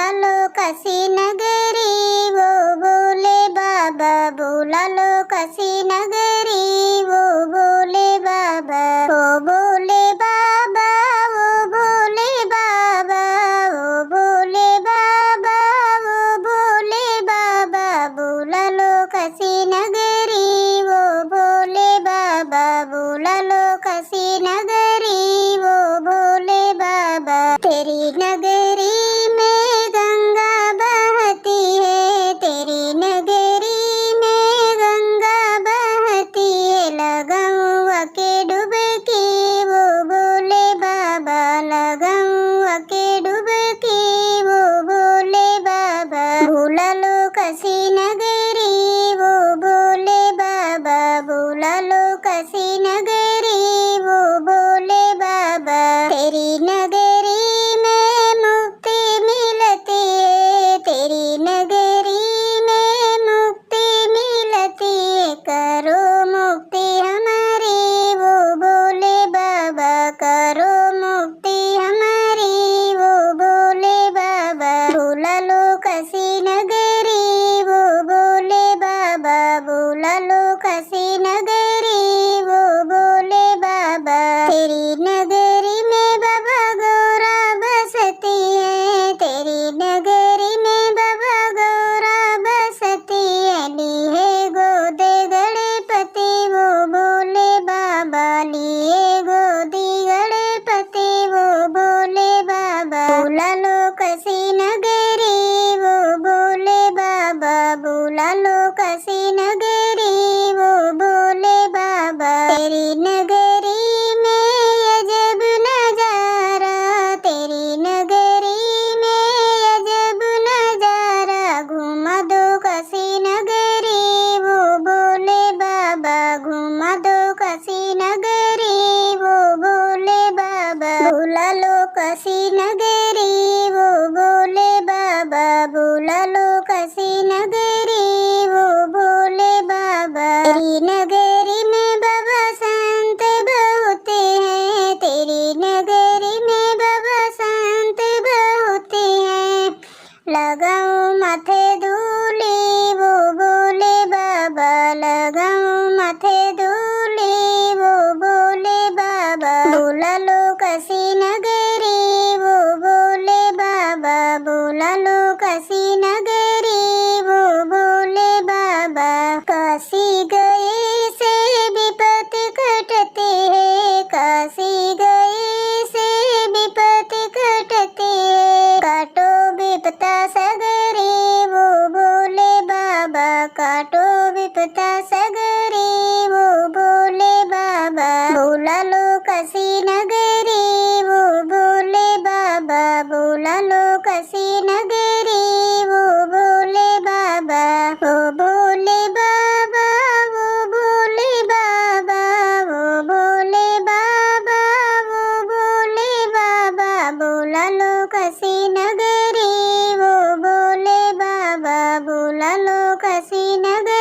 बुला लो काशी नगरी, वो बोले बाबा बुला लो काशी नगरी, वो बोले बाबा, वो बोले बाबा, वो बोले बाबा, वो बोले बाबा, वो बोले बाबा, बुला लो काशी नगरी, वो बोले बाबा, बुला लो काशी नगरी, वो बोले बाबा। तेरी नगरी में गंगा बहती है, तेरी नगरी में गंगा बहती है, लगाऊं के डुबकी, वो बोले बाबा, लगाऊं के डुबकी, वो बोले बाबा। बुला लो काशी नगरी, वो बोले बाबा, बुला लो काशी नगरी, वो बोले बाबा। तेरी नगरी में मुक्ति मिलती है, तेरी नगरी में मुक्ति मिलती है, करो मुक्ति हमारी, वो बोले बाबा, करो मुक्ति हमारी, वो बोले बाबा। बुला लो काशी नगरी, वो बोले बाबा, बुला लो काशी नगरी, वो बोले बाबा। तेरी नगरी में बाबा गौरा बसती है, तेरी नगरी में बाबा गौरा बसती है, लिए गोदे गणपति, वो बोले बाबा, लिए गोदी गणपति, वो बोले बाबा। बुला लो काशी नगरी, वो बोले बाबा, बुला लो काशी नगरी, वो बोले बाबा। तेरी नगरी में अजब नजारा, तेरी नगरी में अजब नजारा, घुमा दो काशी नगरी, वो बोले बाबा, घुमा दो काशी नगरी, वो बोले बाबा। बुला लो काशी नगरी, वो बोले बाबा, बुला लो काशी नगरी, वो बोले बाबा। तेरी नगरी में बाबा संत बहुत हैं, तेरी नगरी में बाबा संत बहुत हैं, लगाऊं माथे धूली, वो बोले बाबा, लगाऊं माथे धूली, वो बोले बाबा। बुला लो काशी नगरी, वो बोले बाबा, बुला लो काशी नगरी, वो बोले बाबा। काशी गए से विपत्ति कटती है, काशी गए से विपत्ति कटती है, काटो विपता सगरी, वो बोले बाबा, काटो विपता सगरी, वो बोले बाबा। बुला लो काशी नगरी, वो बोले बाबा, बुला लो काशी नगरी, वो बोले बाबा, वो बोले बाबा, वो बोले बाबा, वो बोले बाबा, वो बोले बाबा। बुला लो काशी नगरी, वो बोले बाबा, बुला लो काशी नगरी।